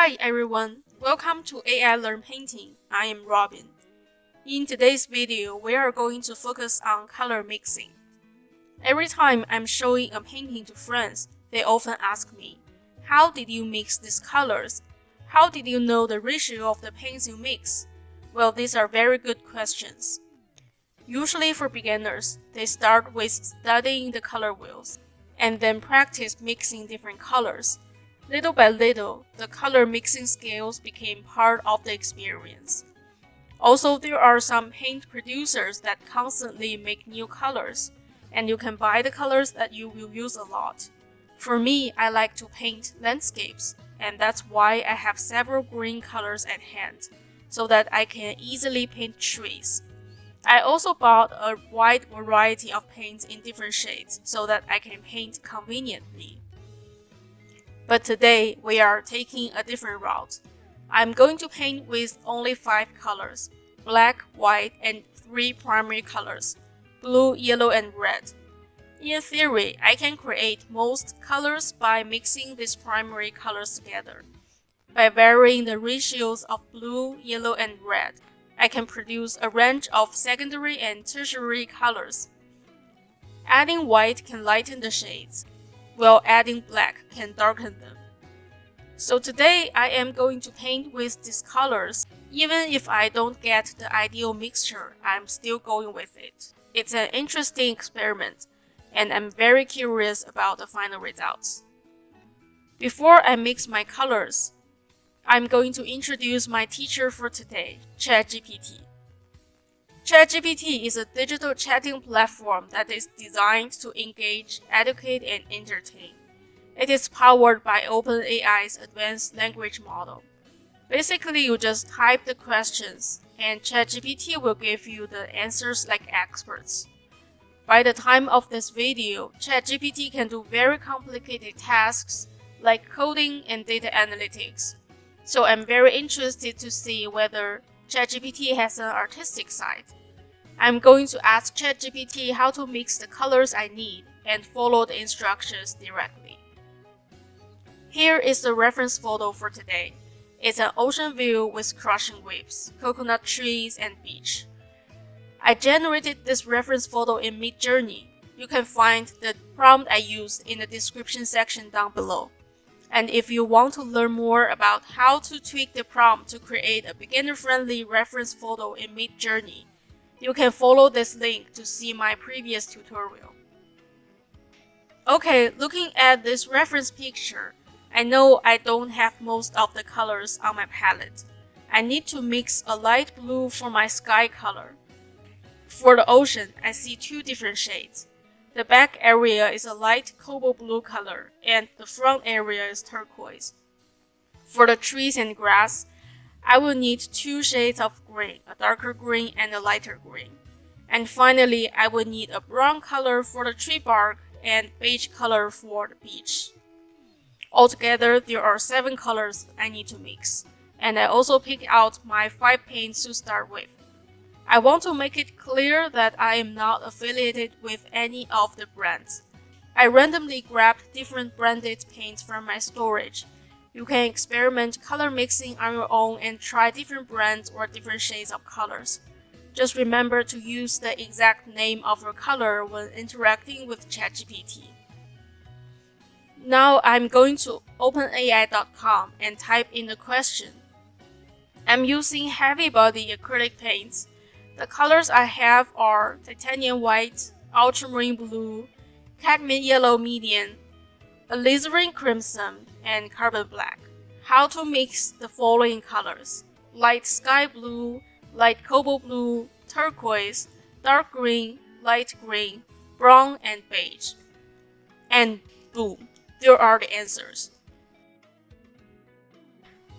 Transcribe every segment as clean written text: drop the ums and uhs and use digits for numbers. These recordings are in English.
Hi everyone, welcome to AI Learn Painting. I am Robin. In today's video, we are going to focus on color mixing. Every time I'm showing a painting to friends, they often ask me, how did you mix these colors? How did you know the ratio of the paints you mix? Well, these are very good questions. Usually for beginners, they start with studying the color wheels and then practice mixing different colors. Little by little, the color mixing skills became part of the experience. Also, there are some paint producers that constantly make new colors, and you can buy the colors that you will use a lot. For me, I like to paint landscapes, and that's why I have several green colors at hand, so that I can easily paint trees. I also bought a wide variety of paints in different shades, so that I can paint conveniently. But today, we are taking a different route. I'm going to paint with only 5 colors: black, white, and 3 primary colors: blue, yellow, and red. In theory, I can create most colors by mixing these primary colors together. By varying the ratios of blue, yellow, and red, I can produce a range of secondary and tertiary colors. Adding white can lighten the shades, while adding black can darken them. So today I am going to paint with these colors. Even if I don't get the ideal mixture, I'm still going with it. It's an interesting experiment, and I'm very curious about the final results. Before I mix my colors, I'm going to introduce my teacher for today, ChatGPT. ChatGPT is a digital chatting platform that is designed to engage, educate, and entertain. It is powered by OpenAI's advanced language model. Basically, you just type the questions, and ChatGPT will give you the answers like experts. By the time of this video, ChatGPT can do very complicated tasks like coding and data analytics. So I'm very interested to see whether ChatGPT has an artistic side. I'm going to ask ChatGPT how to mix the colors I need and follow the instructions directly. Here is the reference photo for today. It's an ocean view with crushing waves, coconut trees, and beach. I generated this reference photo in Midjourney. You can find the prompt I used in the description section down below. And if you want to learn more about how to tweak the prompt to create a beginner-friendly reference photo in Midjourney, you can follow this link to see my previous tutorial. Okay, looking at this reference picture, I know I don't have most of the colors on my palette. I need to mix a light blue for my sky color. For the ocean, I see 2 different shades. The back area is a light cobalt blue color, and the front area is turquoise. For the trees and grass, I will need 2 shades of green, a darker green and a lighter green. And finally, I will need a brown color for the tree bark and beige color for the beach. Altogether, there are 7 colors I need to mix, and I also picked out my 5 paints to start with. I want to make it clear that I am not affiliated with any of the brands. I randomly grabbed different branded paints from my storage. You can experiment color mixing on your own and try different brands or different shades of colors. Just remember to use the exact name of your color when interacting with ChatGPT. Now I'm going to openai.com and type in the question. I'm using heavy body acrylic paints. The colors I have are titanium white, ultramarine blue, cadmium yellow medium, alizarin crimson, and carbon black. How to mix the following colors: light sky blue, light cobalt blue, turquoise, dark green, light green, brown, and beige. And boom, there are the answers.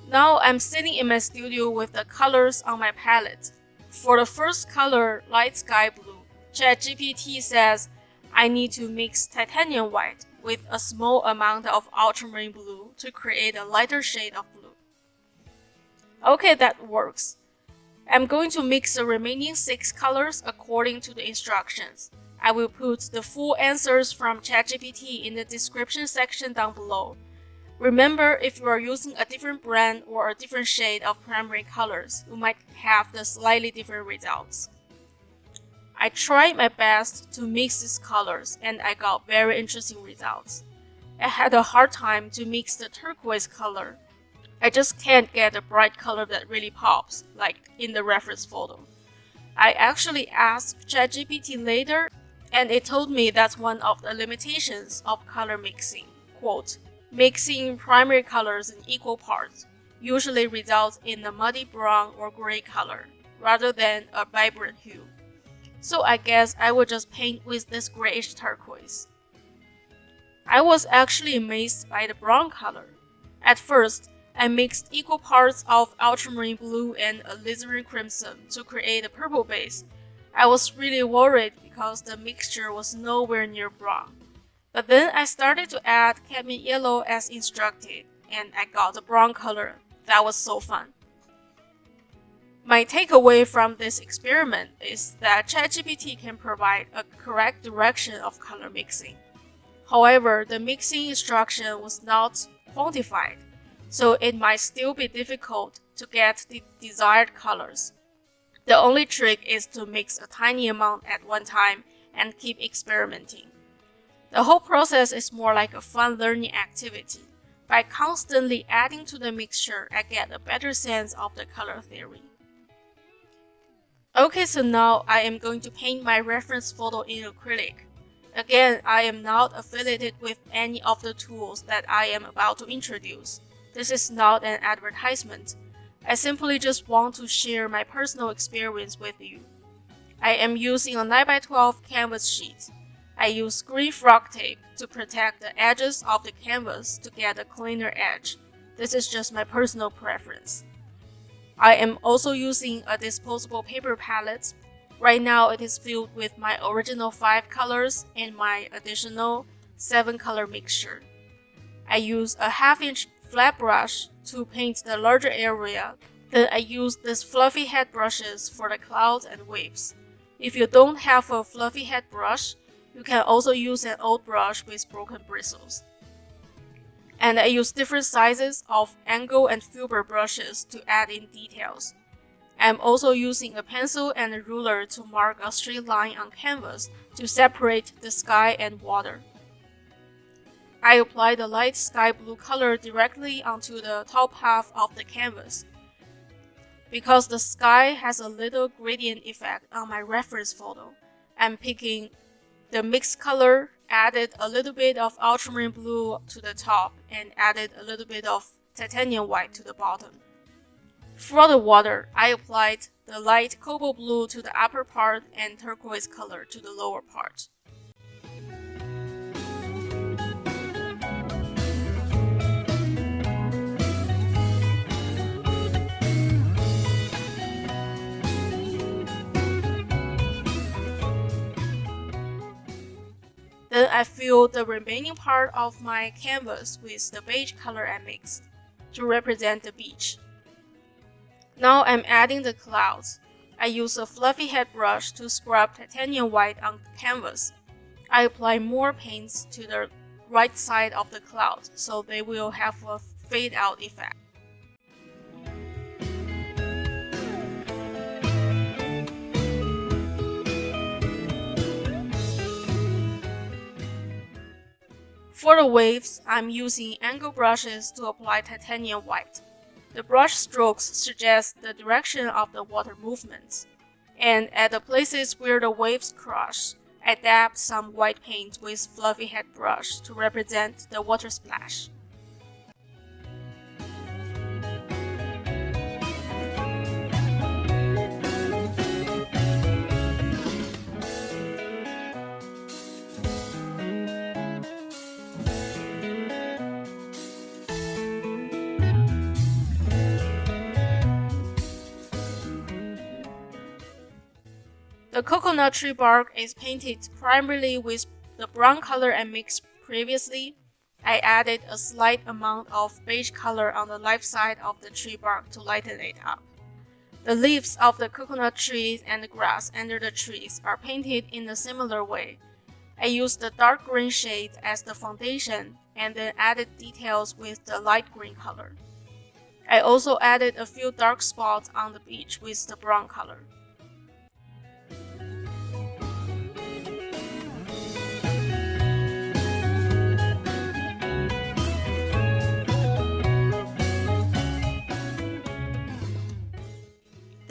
Now I'm sitting in my studio with the colors on my palette. For the first color, light sky blue, ChatGPT says I need to mix titanium white with a small amount of ultramarine blue to create a lighter shade of blue. Okay, that works. I'm going to mix the remaining 6 colors according to the instructions. I will put the full answers from ChatGPT in the description section down below. Remember, if you are using a different brand or a different shade of primary colors, you might have the slightly different results. I tried my best to mix these colors and I got very interesting results. I had a hard time to mix the turquoise color. I just can't get a bright color that really pops, like in the reference photo. I actually asked ChatGPT later, and it told me that's one of the limitations of color mixing. Quote, mixing primary colors in equal parts usually results in a muddy brown or gray color, rather than a vibrant hue. So I guess I will just paint with this grayish turquoise. I was actually amazed by the brown color. At first, I mixed equal parts of ultramarine blue and alizarin crimson to create a purple base. I was really worried because the mixture was nowhere near brown. But then I started to add cadmium yellow as instructed, and I got the brown color. That was so fun. My takeaway from this experiment is that ChatGPT can provide a correct direction of color mixing. However, the mixing instruction was not quantified, so it might still be difficult to get the desired colors. The only trick is to mix a tiny amount at one time and keep experimenting. The whole process is more like a fun learning activity. By constantly adding to the mixture, I get a better sense of the color theory. Okay, so now I am going to paint my reference photo in acrylic. Again, I am not affiliated with any of the tools that I am about to introduce. This is not an advertisement. I simply just want to share my personal experience with you. I am using a 9x12 canvas sheet. I use green frog tape to protect the edges of the canvas to get a cleaner edge. This is just my personal preference. I am also using a disposable paper palette. Right now it is filled with my original 5 colors and my additional 7 color mixture. I use a 1/2-inch flat brush to paint the larger area. Then I use these fluffy head brushes for the clouds and waves. If you don't have a fluffy head brush, you can also use an old brush with broken bristles. And I use different sizes of angle and filbert brushes to add in details. I'm also using a pencil and a ruler to mark a straight line on canvas to separate the sky and water. I apply the light sky blue color directly onto the top half of the canvas. Because the sky has a little gradient effect on my reference photo, I'm picking the mixed color, added a little bit of ultramarine blue to the top, and added a little bit of titanium white to the bottom. For the water, I applied the light cobalt blue to the upper part and turquoise color to the lower part. Then I fill the remaining part of my canvas with the beige color I mixed to represent the beach. Now I'm adding the clouds. I use a fluffy head brush to scrub titanium white on the canvas. I apply more paints to the right side of the clouds so they will have a fade out effect. For the waves, I'm using angle brushes to apply titanium white. The brush strokes suggest the direction of the water movements, and at the places where the waves crush, I dab some white paint with fluffy head brush to represent the water splash. The coconut tree bark is painted primarily with the brown color I mixed previously. I added a slight amount of beige color on the left side of the tree bark to lighten it up. The leaves of the coconut trees and the grass under the trees are painted in a similar way. I used the dark green shade as the foundation and then added details with the light green color. I also added a few dark spots on the beach with the brown color.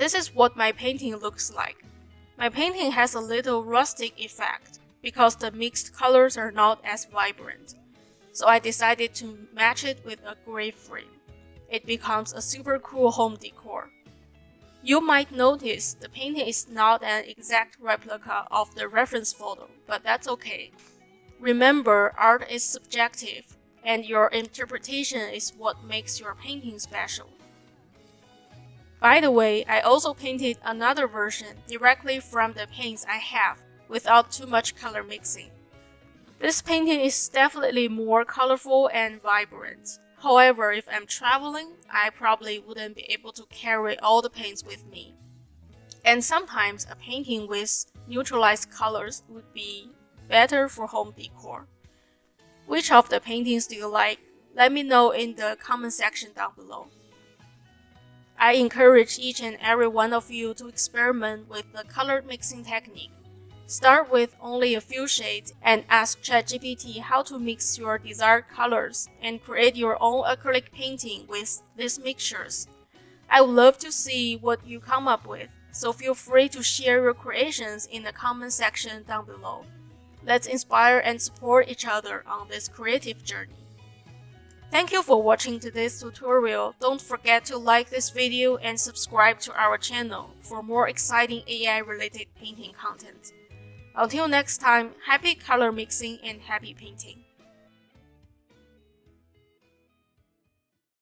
This is what my painting looks like. My painting has a little rustic effect because the mixed colors are not as vibrant, so I decided to match it with a gray frame. It becomes a super cool home decor. You might notice the painting is not an exact replica of the reference photo, but that's okay. Remember, art is subjective, and your interpretation is what makes your painting special. By the way, I also painted another version directly from the paints I have, without too much color mixing. This painting is definitely more colorful and vibrant. However, if I'm traveling, I probably wouldn't be able to carry all the paints with me. And sometimes a painting with neutralized colors would be better for home decor. Which of the paintings do you like? Let me know in the comment section down below. I encourage each and every one of you to experiment with the color mixing technique. Start with only a few shades and ask ChatGPT how to mix your desired colors and create your own acrylic painting with these mixtures. I would love to see what you come up with, so feel free to share your creations in the comment section down below. Let's inspire and support each other on this creative journey. Thank you for watching today's tutorial. Don't forget to like this video and subscribe to our channel for more exciting AI-related painting content. Until next time, happy color mixing and happy painting!